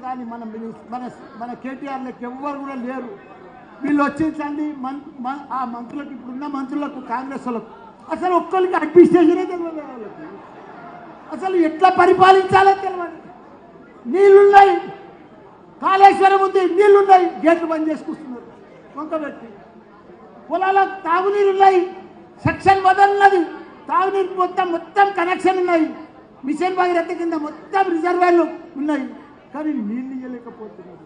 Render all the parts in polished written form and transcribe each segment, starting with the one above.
కానీ మన మన మన కేటీఆర్ లెక్క ఎవ్వరు కూడా లేరు. వీళ్ళు వచ్చేసండి ఆ మంత్రులకు, ఇప్పుడున్న మంత్రులకు, కాంగ్రెస్ వాళ్ళకు అసలు ఒక్కరికి అడ్మినిస్ట్రేషనే తెలియదు. వాళ్ళకి అసలు ఎట్లా పరిపాలించాలో తెలియదు. నీళ్లున్నాయి, కాళేశ్వరం ఉంది, నీళ్లున్నాయి, గేట్లు బంద్ చేసుకొస్తున్నారు వంక పెట్టి. పొలాలకు తాగునీరున్నాయి, సెక్షన్ వదలన్నది, తాగునీరు మొత్తం కనెక్షన్ ఉన్నాయి, మిషన్ భగీరథ కింద మొత్తం రిజర్వాయర్లు ఉన్నాయి, కానీ నీళ్ళు ఇవ్వలేకపోతున్నారు.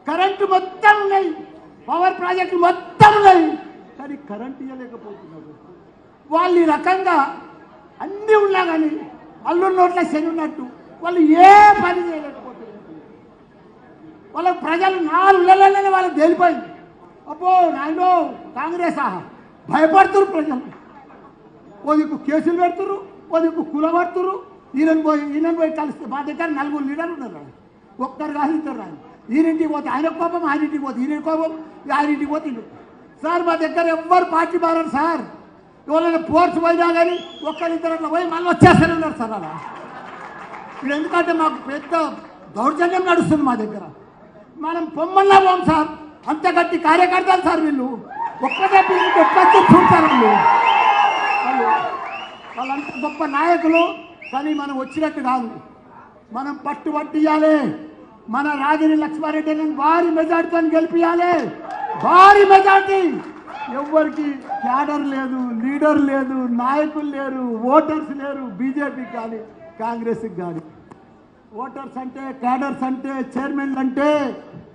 కరెంటు మొత్తం ఉన్నాయి, పవర్ ప్రాజెక్టులు మొత్తం ఉన్నాయి, కానీ కరెంటు ఇవ్వలేకపోతున్నారు. వాళ్ళు ఈ రకంగా అన్నీ ఉన్నా కానీ అల్లు నోట్ల శని ఉన్నట్టు వాళ్ళు ఏ పని చేయలేకపోతున్నారు. వాళ్ళ ప్రజలు 4 నెలలనే వాళ్ళకి తేలిపోయింది. అబ్బో నాయనో కాంగ్రెస్ భయపడుతున్నారు ప్రజలు. ఓ దిక్కు కేసులు పెడుతున్నారు, ఓ దిక్కు కూలబడుతున్నారు. ఈయన పోయి కలిస్తే మా దగ్గర 4 లీడర్లు ఉన్నారు. ఒక్కరు కాదు, ఇద్దరు రాదు. ఈయనింటికి పోతే ఆయన కోపం, ఆయనింటికి పోతే ఈయన కోపం, ఆయనింటికి పోతే సార్ మా దగ్గర ఎవ్వరు పార్టీ మారారు సార్. ఎవరైనా పోర్ట్స్ పోయినా కానీ ఒక్కరిద్దరు అట్లా పోయి మళ్ళీ వచ్చేస్తారన్నారు సార్. అలా ఇప్పుడు ఎందుకంటే మాకు పెద్ద దౌర్జన్యం నడుస్తుంది మా దగ్గర. మనం పొమ్మల్లా పోం సార్, అంత గట్టి కార్యకర్తలు సార్ వీళ్ళు. ఒక్కటే పీరికి ఎట్లా చూస్తారు వాళ్ళంత గొప్ప నాయకులు. కానీ మనం వచ్చినట్టు కాదు, మనం పట్టుబట్టియాలి. మన రాగిని లక్ష్మారెడ్డిని భారీ మెజార్టీతో గెలిపియాలి, భారీ మెజార్టీ. ఎవరికి క్యాడర్ లేదు, లీడర్ లేదు, నాయకులు లేరు, ఓటర్స్ లేరు. బీజేపీకి కానీ కాంగ్రెస్కి కానీ ఓటర్స్ అంటే, క్యాడర్స్ అంటే, చైర్మన్లు అంటే,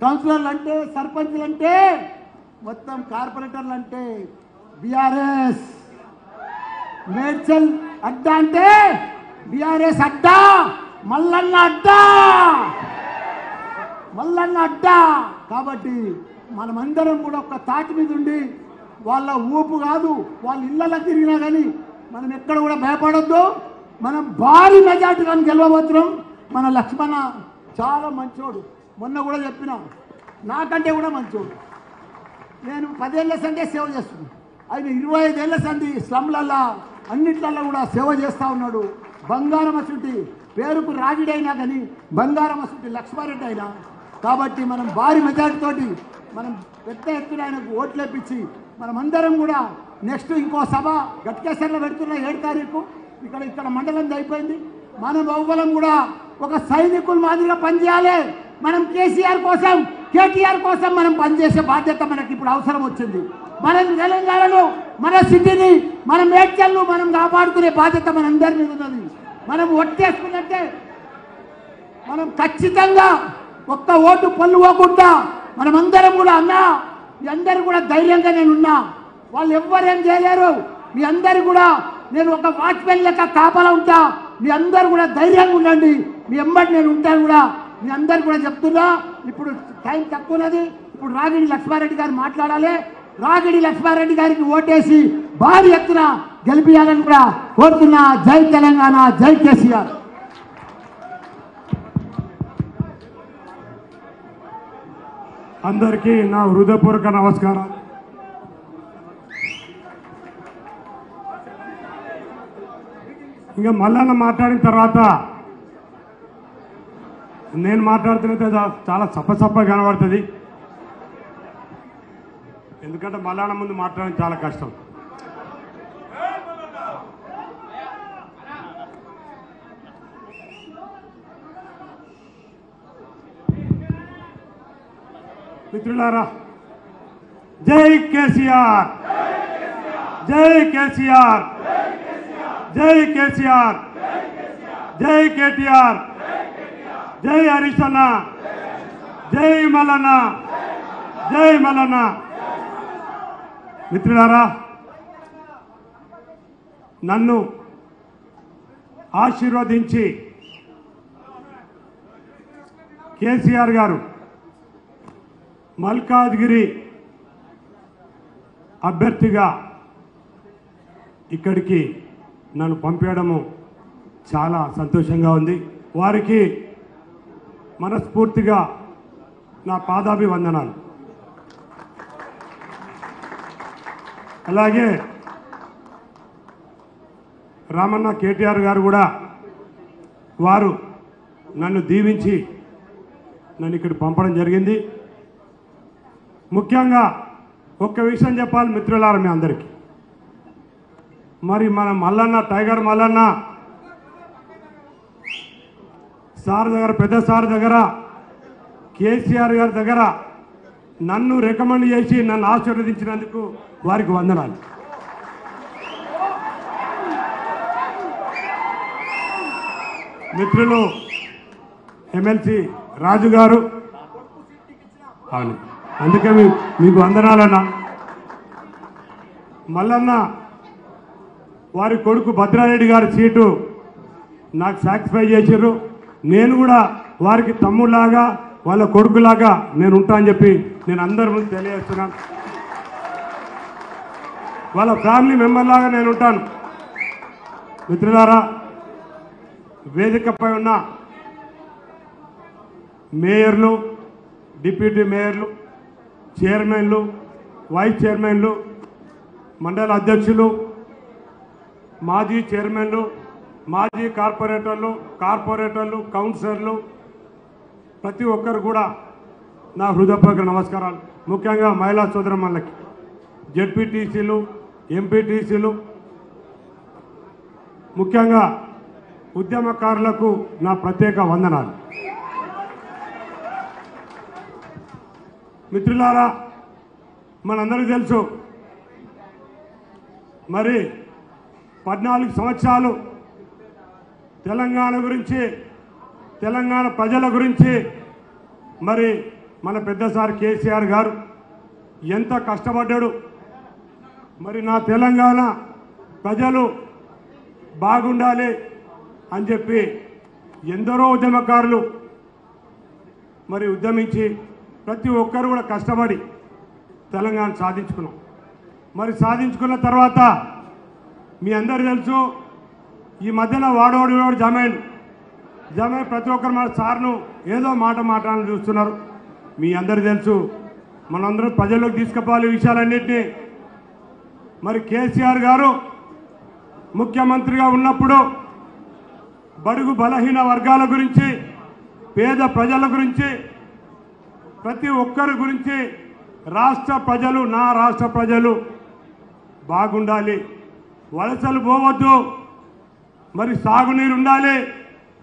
కౌన్సిలర్లు అంటే, సర్పంచ్లు అంటే, మొత్తం కార్పొరేటర్లు అంటే బీఆర్ఎస్. మేడ్చల్ అడ్డా అంటే బీఆర్ఎస్ అడ్డా, మల్లన్న అడ్డా, మల్లన్న అడ్డా. కాబట్టి మనమందరం కూడా ఒక తాటి మీద ఉండి, వాళ్ళ ఊపు కాదు, వాళ్ళ ఇళ్ళలో తిరిగినా కానీ మనం ఎక్కడ కూడా భయపడొద్దు. మనం భారీ మెజార్టీగా గెలవబోతున్నాం. మన లక్ష్మణ చాలా మంచోడు. మొన్న కూడా చెప్పినా, నాకంటే కూడా మంచోడు. నేను 10 ఏళ్ల సందే సేవ చేస్తున్నాను, ఆయన 25 ఏళ్ల సంది స్లమ్లల్లా అన్నిట్లల్లో కూడా సేవ చేస్తూ ఉన్నాడు. బంగారం అసుంటి పేరుకు రాగిడైనా కానీ బంగారం అసుంటి లక్ష్మారెడ్డి అయినా. కాబట్టి మనం భారీ మెజార్టీతోటి మనం పెద్ద ఎత్తున ఆయనకు ఓట్లేపించి మనమందరం కూడా నెక్స్ట్ ఇంకో సభ గట్కేశ్వర్లో పెడుతున్న 7 తారీఖు ఇక్కడ మండలం అయిపోయింది. మనం ఎవ్వరం కూడా ఒక సైనికుల మాదిరిగా పనిచేయాలి. మనం కేసీఆర్ కోసం, కేటీఆర్ కోసం మనం పనిచేసే బాధ్యత మనకి ఇప్పుడు అవసరం వచ్చింది. మనం తెలంగాణలో మన సిటీని, మన మేడ్చల్ను మనం కాపాడుకునే బాధ్యత మనందరి మీద ఉన్నది. మనం ఒట్టేసుకున్నట్టే మనం ఖచ్చితంగా ఒక్క ఓటు పళ్ళు పోకుండా మనమందరం కూడా అన్నా, మీ అందరూ కూడా ధైర్యంగా నేనున్నా. వాళ్ళు ఎవ్వరేం చేయలేరు. మీ అందరు కూడా నేను ఒక వాచ్మెన్ లెక్క కాపలా ఉంటా. మీ అందరూ కూడా ధైర్యంగా ఉండండి. మీ ఎమ్మటి నేను ఉంటాను కూడా. మీ అందరు కూడా చెప్తున్నా. ఇప్పుడు టైం తక్కువ ఉన్నది. ఇప్పుడు రాగిడి లక్ష్మారెడ్డి గారు మాట్లాడాలి. రాగిడి లక్ష్మారెడ్డి గారికి ఓటేసి భారీ ఎత్తున గెలిపియాలని కూడా కోరుతున్నా. జై తెలంగాణ, జై కేసీఆర్. అందరికీ నా హృదయపూర్వక నమస్కారం. ఇంకా మల్లన్న మాట్లాడిన తర్వాత నేను మాట్లాడుతున్నట్టే చాలా చప్ప కనబడుతుంది. ఎందుకంటే మల్లన్న ముందు మాట్లాడడం చాలా కష్టం. మిత్రులారా, జై కేసీఆర్, జై కేసీఆర్, జై కేసీఆర్, జై కేటీఆర్, జై హరీష్ అన్న, జై మల్లన్న, జై మల్లన్న. మిత్రులారా, నన్ను ఆశీర్వదించి కేసీఆర్ గారు మల్కాజ్గిరి అభ్యర్థిగా ఇక్కడికి నన్ను పంపించడము చాలా సంతోషంగా ఉంది. వారికి మనస్ఫూర్తిగా నా పాదాభివందనాలు. అలాగే రామన్న కేటీఆర్ గారు కూడా వారు నన్ను దీవించి నన్ను ఇక్కడ పంపడం జరిగింది. ముఖ్యంగా ఒక్క విషయం చెప్పాలి మిత్రులారా మీ అందరికీ. మరి మన మల్లన్న టైగర్ మల్లన్న సార్ దగ్గర, పెద్ద సార్ దగ్గర, కేసీఆర్ గారి దగ్గర నన్ను రికమెండ్ చేసి నన్ను ఆశీర్వదించినందుకు వారికి వందనాలు. మిత్రులు ఎమ్మెల్సీ రాజు గారు, అవును, అందుకే మీకు వందనాలన్నా. మల్లన్న వారి కొడుకు భద్రారెడ్డి గారి సీటు నాకు సాటిస్ఫై చేశారు. నేను కూడా వారికి తమ్ముళ్లాగా వాళ్ళ కొడుకులాగా నేను ఉంటా అని చెప్పి నేను అందరి ముందు తెలియజేస్తున్నాను. వాళ్ళ ఫ్యామిలీ మెంబర్ లాగా నేను ఉంటాను. మిత్రులారా, వేదికపై ఉన్న మేయర్లు, డిప్యూటీ మేయర్లు, చైర్మన్లు, వైస్ చైర్మన్లు, మండల అధ్యక్షులు, మాజీ చైర్మన్లు, మాజీ కార్పొరేటర్లు, కౌన్సిలర్లు, ప్రతి ఒక్కరు కూడా నా హృదయపూర్వక నమస్కారాలు. ముఖ్యంగా మహిళా సోదరమ్మలకి, జెడ్పీటీసీలు, ఎంపీటీసీలు, ముఖ్యంగా ఉద్యమకారులకు నా ప్రత్యేక వందనాలు. మిత్రులారా, మనందరికీ తెలుసు, మరి 14 సంవత్సరాలు తెలంగాణ గురించి, తెలంగాణ ప్రజల గురించి మరి మన పెద్దసారి కేసీఆర్ గారు ఎంత కష్టపడ్డాడు. మరి నా తెలంగాణ ప్రజలు బాగుండాలి అని చెప్పి ఎందరో ఉద్యమకారులు మరి ఉద్యమించి ప్రతి ఒక్కరు కూడా కష్టపడి తెలంగాణ సాధించుకున్నాం. మరి సాధించుకున్న తర్వాత మీ అందరూ తెలుసు, ఈ మధ్యన వాడోడి జమై ప్రతి ఒక్కరు మన సార్ను ఏదో మాట్లాడాలని చూస్తున్నారు. మీ అందరూ తెలుసు, మనందరం ప్రజల్లోకి తీసుకుపోవాలి ఈ విషయాలన్నింటినీ. మరి కేసీఆర్ గారు ముఖ్యమంత్రిగా ఉన్నప్పుడు బడుగు బలహీన వర్గాల గురించి, పేద ప్రజల గురించి, ప్రతి ఒక్కరి గురించి రాష్ట్ర ప్రజలు, నా రాష్ట్ర ప్రజలు బాగుండాలి, వలసలు పోవద్దు, మరి సాగునీరు ఉండాలి,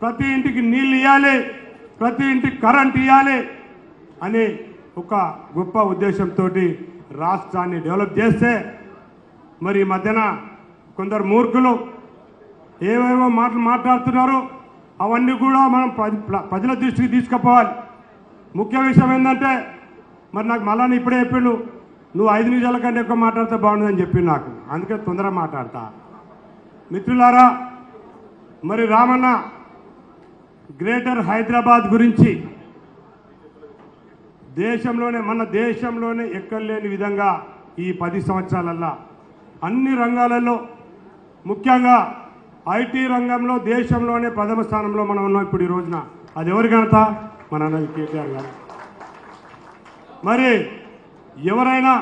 ప్రతి ఇంటికి నీళ్ళు ఇవ్వాలి, ప్రతి ఇంటికి కరెంట్ ఇవ్వాలి అనే ఒక గొప్ప ఉద్దేశంతో రాష్ట్రాన్ని డెవలప్ చేస్తే, మరి ఈ మధ్యన కొందరు మూర్ఖులు ఏవేవో మాట్లాడుతున్నారు. అవన్నీ కూడా మనం ప్రజల దృష్టికి తీసుకుపోవాలి. ముఖ్య విషయం ఏంటంటే, మరి నాకు మళ్ళీ ఇప్పుడే చెప్పిండు, నువ్వు 5 నిమిషాల కంటే ఎక్కువ మాట్లాడితే బాగుంటుందని చెప్పిండు నాకు. అందుకే తొందరగా మాట్లాడతా. మిత్రులారా, మరి రామన్న గ్రేటర్ హైదరాబాద్ గురించి మన దేశంలోనే ఎక్కడ లేని విధంగా ఈ 10 సంవత్సరాలల్లో అన్ని రంగాలలో, ముఖ్యంగా ఐటీ రంగంలో దేశంలోనే ప్రథమ స్థానంలో మనం ఉన్నాం ఇప్పుడు ఈ రోజున. అది ఎవరి ఘనత? మన కేసీఆర్ గారు. మరి ఎవరైనా